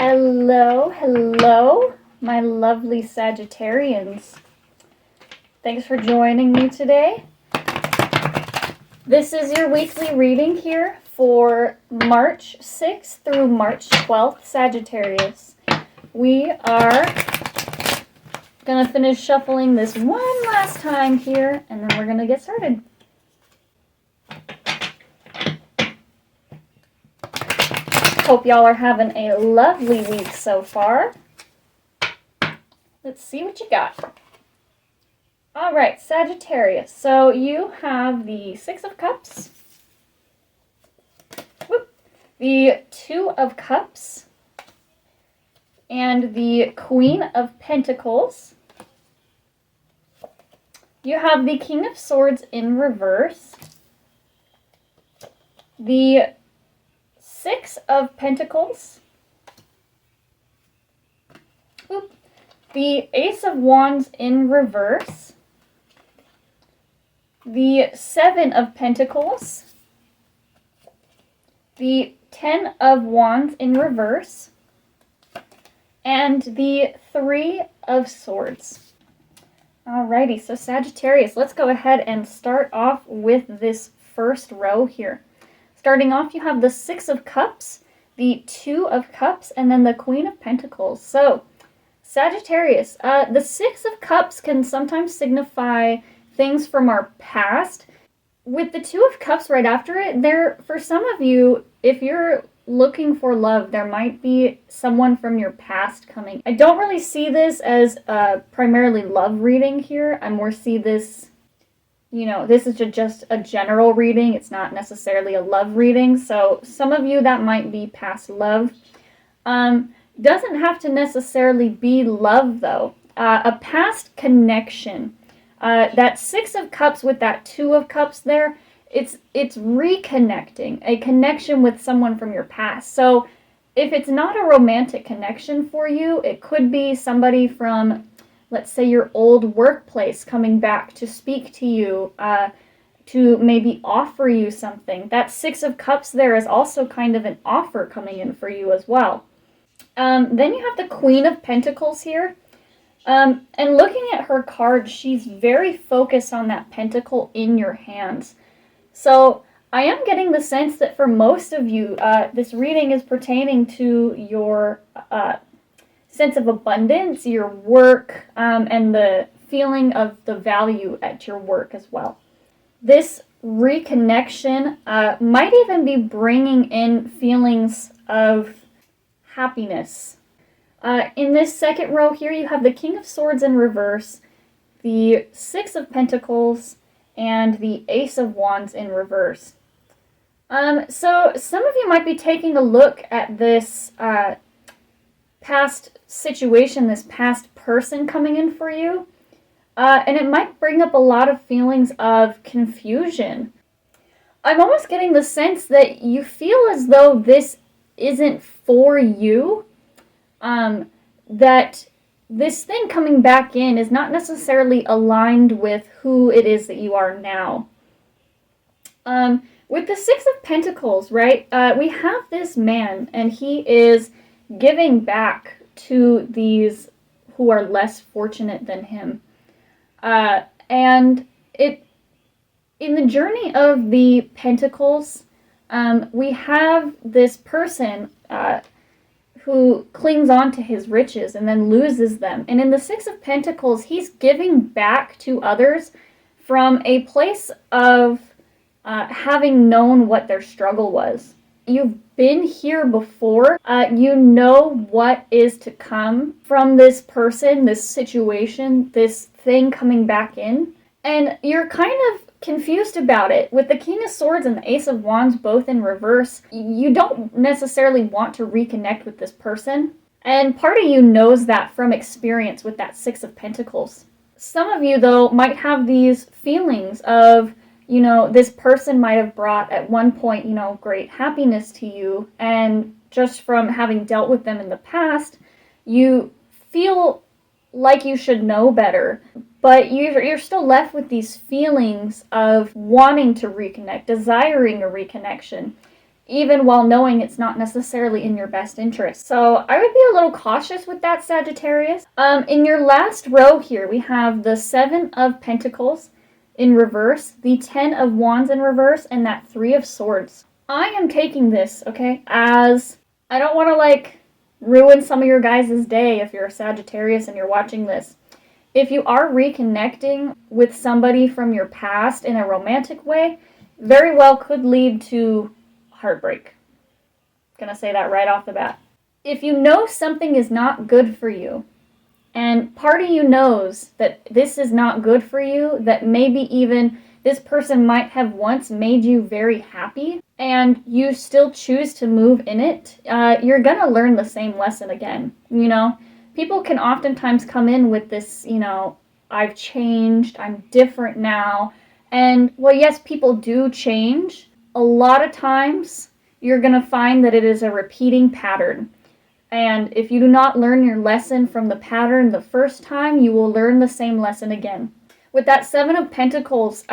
Hello, hello, my lovely Sagittarians. Thanks for joining me today. This is your weekly reading here for March 6th through March 12th, Sagittarius. We are going to finish shuffling this one last time here, and then we're going to get started. Hope y'all are having a lovely week so far. Let's see what you got. All right, Sagittarius. So you have the Six of Cups, the Two of Cups, and the Queen of Pentacles. You have the King of Swords in reverse, the Six of Pentacles, the Ace of Wands in reverse, the Seven of Pentacles, the Ten of Wands in reverse, and the Three of Swords. Alrighty, so Sagittarius, let's go ahead and start off with this first row here. Starting off, you have the Six of Cups, the Two of Cups, and then the Queen of Pentacles. So, Sagittarius, the Six of Cups can sometimes signify things from our past. With the Two of Cups right after it, for some of you, if you're looking for love, there might be someone from your past coming. I don't really see this as primarily love reading here. I more see this, this is just a general reading. It's not necessarily a love reading. So some of you, that might be past love. Doesn't have to necessarily be love, though. A past connection. That Six of Cups with that Two of Cups there, it's reconnecting, a connection with someone from your past. So if it's not a romantic connection for you, it could be somebody from, let's say, your old workplace coming back to speak to you, to maybe offer you something. That Six of Cups there is also kind of an offer coming in for you as well. Then you have the Queen of Pentacles here. And looking at her card, she's very focused on that pentacle in your hands. So I am getting the sense that for most of you, this reading is pertaining to your sense of abundance, your work, and the feeling of the value at your work as well. This reconnection might even be bringing in feelings of happiness. In this second row here, you have the King of Swords in reverse, the Six of Pentacles, and the Ace of Wands in reverse. So some of you might be taking a look at this past situation, this past person coming in for you, and it might bring up a lot of feelings of confusion. I'm almost getting the sense that you feel as though this isn't for you, that this thing coming back in is not necessarily aligned with who it is that you are now. With the Six of Pentacles, right, we have this man, and he is giving back to these who are less fortunate than him. And in the journey of the Pentacles, we have this person who clings on to his riches and then loses them. And in the Six of Pentacles, he's giving back to others from a place of having known what their struggle was. You've been here before. You know what is to come from this person, this situation, this thing coming back in. And you're kind of confused about it. With the King of Swords and the Ace of Wands both in reverse, you don't necessarily want to reconnect with this person. And part of you knows that from experience with that Six of Pentacles. Some of you, though, might have these feelings of, this person might have brought at one point, great happiness to you. And just from having dealt with them in the past, you feel like you should know better. But you're still left with these feelings of wanting to reconnect, desiring a reconnection. even while knowing it's not necessarily in your best interest. So I would be a little cautious with that, Sagittarius. In your last row here, we have the 7 of Pentacles in reverse, the 10 of Wands in reverse, and that 3 of Swords. I am taking this, okay, as I don't want to like ruin some of your guys' day if you're a Sagittarius and you're watching this. If you are reconnecting with somebody from your past in a romantic way, very well could lead to heartbreak. Gonna say that right off the bat. If you know something is not good for you, and part of you knows that this is not good for you, that maybe even this person might have once made you very happy, and you still choose to move in it, you're gonna learn the same lesson again. You know, people can oftentimes come in with this, you know, I've changed, I'm different now. And, well, yes, people do change. A lot of times, you're going to find that it is a repeating pattern. And if you do not learn your lesson from the pattern the first time, you will learn the same lesson again. With that 7 of Pentacles,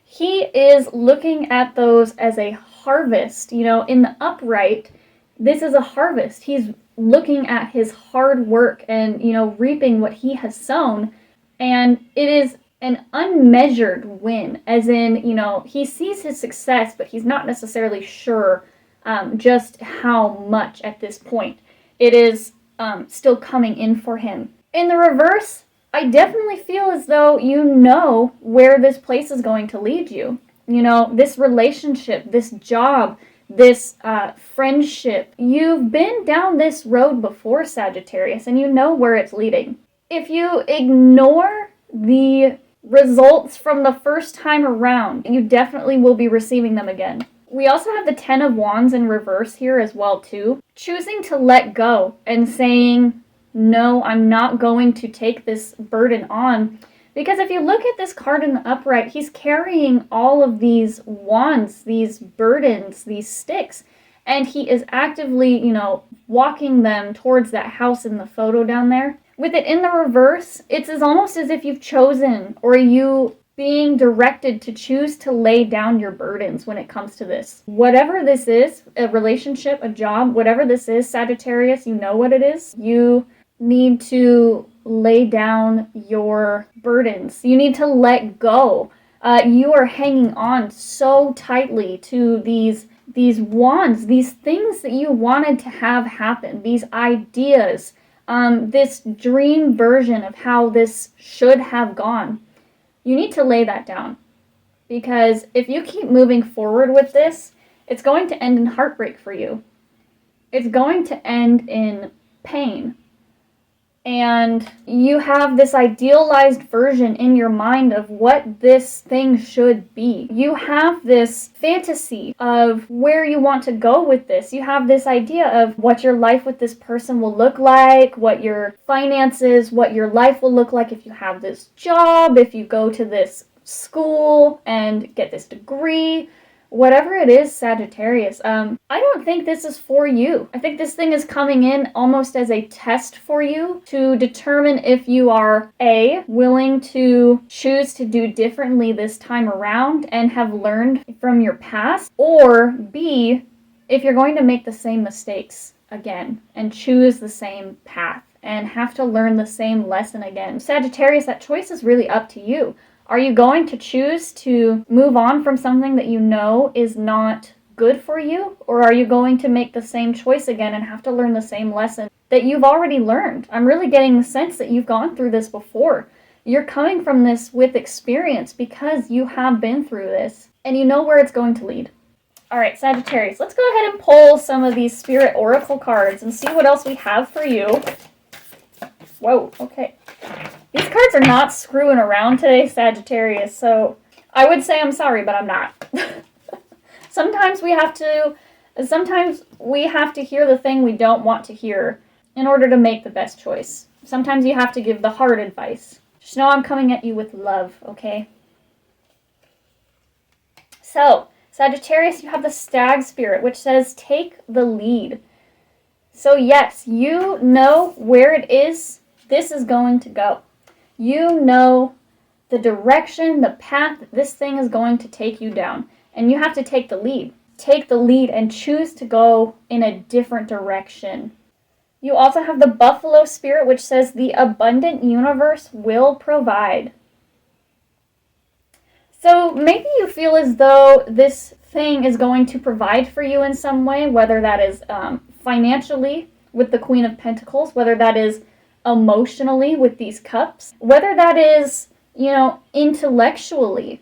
he is looking at those as a harvest. You know, in the upright, this is a harvest. He's looking at his hard work and, you know, reaping what he has sown. And it is an unmeasured win, as in, you know, he sees his success, but he's not necessarily sure just how much at this point. It is still coming in for him. In the reverse, I definitely feel as though you know where this place is going to lead you. You know, this relationship, this job, this friendship. You've been down this road before, Sagittarius, and you know where it's leading. If you ignore the results from the first time around, you definitely will be receiving them again. We also have the 10 of Wands in reverse here as well too. Choosing to let go and saying, no, I'm not going to take this burden on. Because if you look at this card in the upright, he's carrying all of these wands, these burdens, these sticks, and he is actively, you know, walking them towards that house in the photo down there. With it in the reverse, it's almost as if you've chosen, or you being directed to choose to lay down your burdens when it comes to this. Whatever this is, a relationship, a job, whatever this is, Sagittarius, you know what it is. You need to lay down your burdens. You need to let go. You are hanging on so tightly to these wands, these things that you wanted to have happen, these ideas, this dream version of how this should have gone. You need to lay that down, because if you keep moving forward with this, it's going to end in heartbreak for you. It's going to end in pain. And you have this idealized version in your mind of what this thing should be. You have this fantasy of where you want to go with this. You have this idea of what your life with this person will look like, what your finances, what your life will look like if you have this job, if you go to this school and get this degree. Whatever it is, Sagittarius, I don't think this is for you. I think this thing is coming in almost as a test for you to determine if you are A, willing to choose to do differently this time around and have learned from your past, or B, if you're going to make the same mistakes again and choose the same path and have to learn the same lesson again. Sagittarius, that choice is really up to you. Are you going to choose to move on from something that you know is not good for you? Or are you going to make the same choice again and have to learn the same lesson that you've already learned? I'm really getting the sense that you've gone through this before. You're coming from this with experience because you have been through this and you know where it's going to lead. All right, Sagittarius, let's go ahead and pull some of these Spirit Oracle cards and see what else we have for you. Whoa, okay. These cards are not screwing around today, Sagittarius, so I would say I'm sorry, but I'm not. Sometimes we have to hear the thing we don't want to hear in order to make the best choice. Sometimes you have to give the hard advice. Just know I'm coming at you with love, okay? So, Sagittarius, you have the Stag Spirit, which says take the lead. So yes, you know where it is this is going to go. You know the direction, the path that this thing is going to take you down. And you have to take the lead. take the lead and choose to go in a different direction. You also have the buffalo spirit, which says the abundant universe will provide. So maybe you feel as though this thing is going to provide for you in some way, whether that is financially with the Queen of Pentacles, whether that is emotionally with these cups, whether that is, intellectually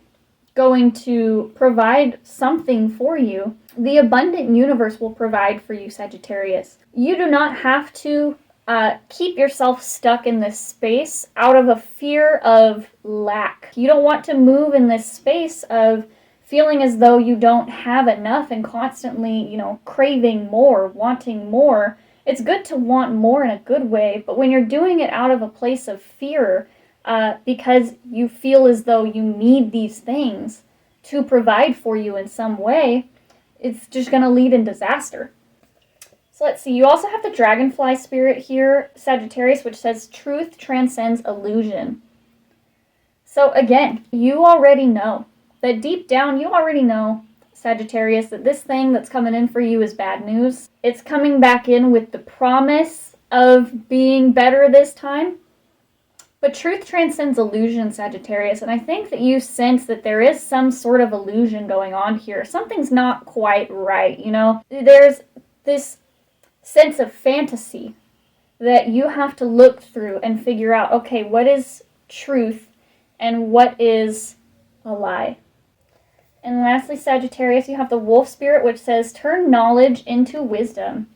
going to provide something for you. The abundant universe will provide for you, Sagittarius. You do not have to keep yourself stuck in this space out of a fear of lack. You don't want to move in this space of feeling as though you don't have enough and constantly, craving more, wanting more. It's good to want more in a good way, but when you're doing it out of a place of fear, because you feel as though you need these things to provide for you in some way, it's just going to lead in disaster. So let's see, you also have the dragonfly spirit here, Sagittarius, which says truth transcends illusion. So again, you already know that deep down, you already know, Sagittarius, that this thing that's coming in for you is bad news. It's coming back in with the promise of being better this time. But truth transcends illusion, Sagittarius, and I think that you sense that there is some sort of illusion going on here. Something's not quite right, There's this sense of fantasy that you have to look through and figure out, okay, what is truth and what is a lie? And lastly, Sagittarius, you have the wolf spirit, which says, turn knowledge into wisdom.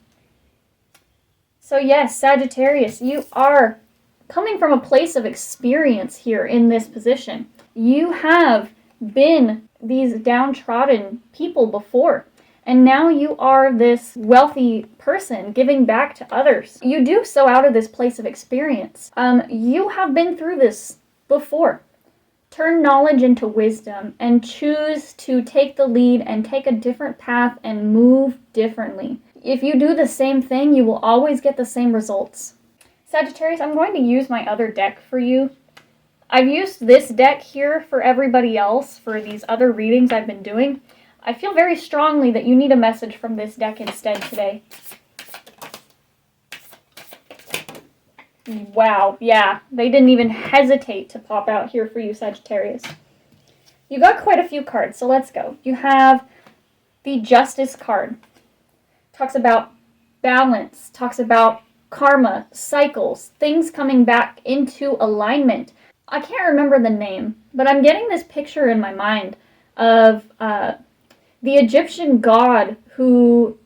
So yes, Sagittarius, you are coming from a place of experience here in this position. You have been these downtrodden people before, and now you are this wealthy person giving back to others. You do so out of this place of experience. You have been through this before. Turn knowledge into wisdom and choose to take the lead and take a different path and move differently. If you do the same thing, you will always get the same results. Sagittarius, I'm going to use my other deck for you. I've used this deck here for everybody else for these other readings I've been doing. I feel very strongly that you need a message from this deck instead today. Wow, yeah, they didn't even hesitate to pop out here for you, Sagittarius. You got quite a few cards, so let's go. You have the Justice card. Talks about balance, talks about karma, cycles, things coming back into alignment. I can't remember the name, but I'm getting this picture in my mind of the Egyptian god who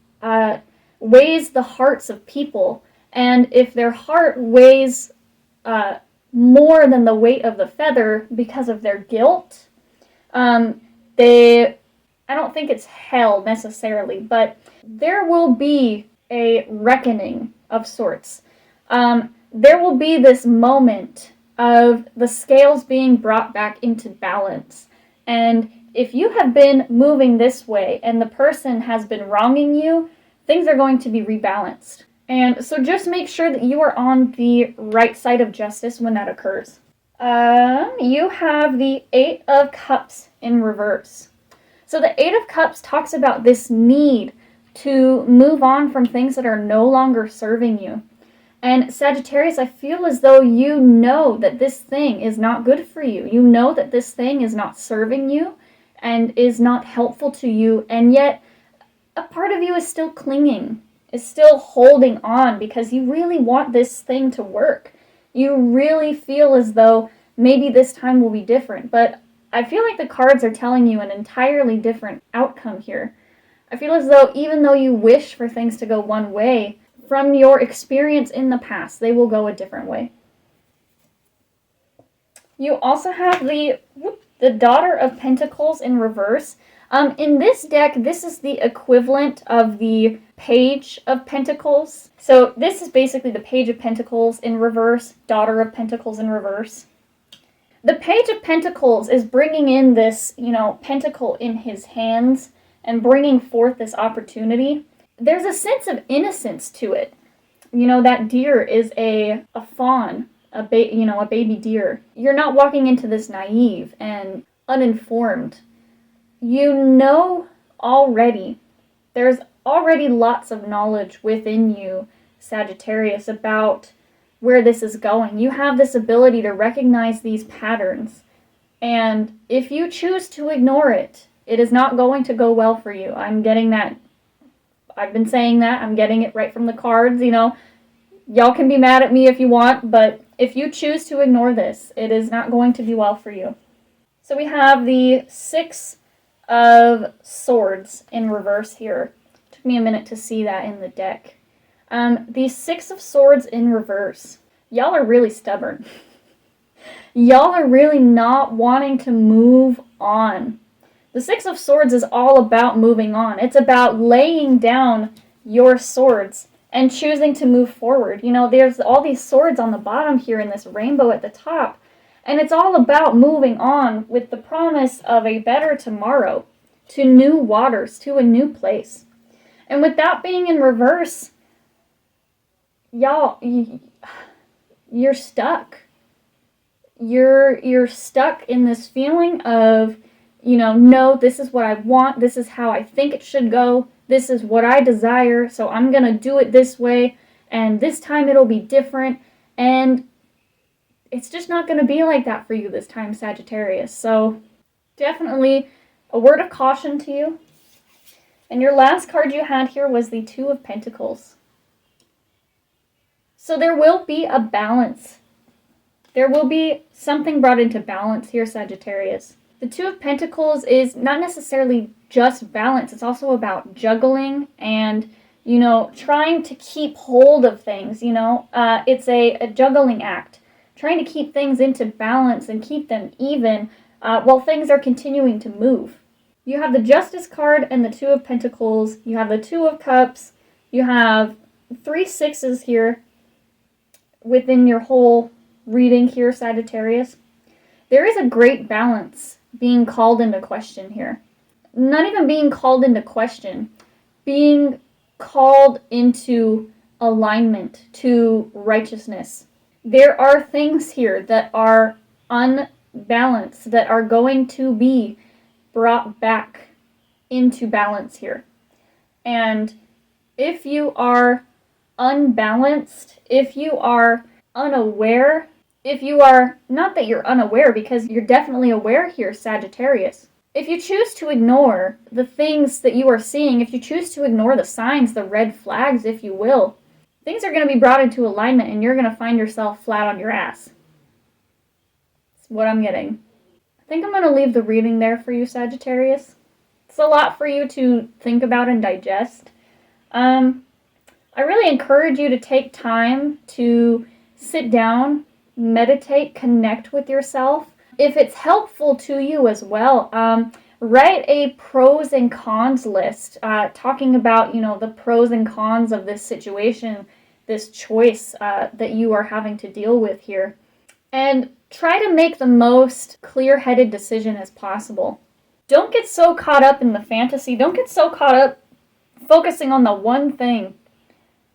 weighs the hearts of people, and if their heart weighs more than the weight of the feather because of their guilt, I don't think it's hell necessarily, but there will be a reckoning of sorts. There will be this moment of the scales being brought back into balance. And if you have been moving this way and the person has been wronging you, things are going to be rebalanced. And so just make sure that you are on the right side of justice when that occurs. You have the Eight of Cups in reverse. So the Eight of Cups talks about this need to move on from things that are no longer serving you. And Sagittarius, I feel as though you know that this thing is not good for you. You know that this thing is not serving you and is not helpful to you, and yet a part of you is still clinging, is still holding on because you really want this thing to work. You really feel as though maybe this time will be different, but I feel like the cards are telling you an entirely different outcome here. I feel as though even though you wish for things to go one way, from your experience in the past, they will go a different way. You also have the Daughter of Pentacles in reverse. In this deck, this is the equivalent of the Page of Pentacles. So this is basically the Page of Pentacles in reverse, Daughter of Pentacles in reverse. The Page of Pentacles is bringing in this, pentacle in his hands and bringing forth this opportunity. There's a sense of innocence to it. That deer is a fawn, a baby deer. You're not walking into this naive and uninformed. You know already There's already lots of knowledge within you, Sagittarius, about where this is going. You have this ability to recognize these patterns. And if you choose to ignore it, it is not going to go well for you. I'm getting that. I've been saying that. I'm getting it right from the cards, you know. Y'all can be mad at me if you want, but if you choose to ignore this, it is not going to be well for you. So we have the Six of Swords in reverse here. Took me a minute to see that in the deck. The Six of Swords in reverse. Y'all are really stubborn. Y'all are really not wanting to move on. The Six of Swords is all about moving on. It's about laying down your swords and choosing to move forward. You know, there's all these swords on the bottom here and this rainbow at the top. And it's all about moving on with the promise of a better tomorrow, to new waters, to a new place. And with that being in reverse, y'all, you're stuck. You're stuck in this feeling of, you know, no, this is what I want, this is how I think it should go, this is what I desire, so I'm gonna do it this way, and this time it'll be different, and it's just not gonna be like that for you this time, Sagittarius. So definitely a word of caution to you. And your last card you had here was the Two of Pentacles. So there will be a balance. There will be something brought into balance here, Sagittarius. The Two of Pentacles is not necessarily just balance. It's also about juggling and, you know, trying to keep hold of things, you know. It's a juggling act. Trying to keep things into balance and keep them even while things are continuing to move. You have the Justice card and the Two of Pentacles. You have the Two of Cups. You have 3 sixes here within your whole reading here, Sagittarius. There is a great balance being called into question here. Not even being called into question, being called into alignment to righteousness. There are things here that are unbalanced that are going to be brought back into balance here. And if you are unbalanced, if you are unaware, if you are, not that you're unaware because you're definitely aware here, Sagittarius. If you choose to ignore the things that you are seeing, if you choose to ignore the signs, the red flags, if you will, things are going to be brought into alignment and you're going to find yourself flat on your ass. That's what I'm getting. I think I'm going to leave the reading there for you, Sagittarius. It's a lot for you to think about and digest. I really encourage you to take time to sit down, meditate, connect with yourself. If it's helpful to you as well, write a pros and cons list, talking about, you know, the pros and cons of this situation, this choice that you are having to deal with here. And try to make the most clear-headed decision as possible. Don't get so caught up in the fantasy. Don't get so caught up focusing on the one thing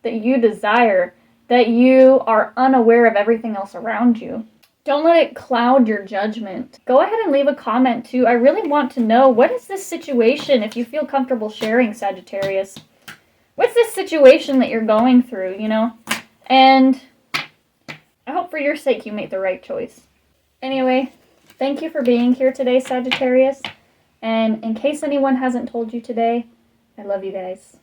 that you desire, that you are unaware of everything else around you. Don't let it cloud your judgment. Go ahead and leave a comment too. I really want to know, what is this situation, if you feel comfortable sharing, Sagittarius? What's this situation that you're going through, you know? And I hope for your sake you make the right choice. Anyway, thank you for being here today, Sagittarius. And in case anyone hasn't told you today, I love you guys.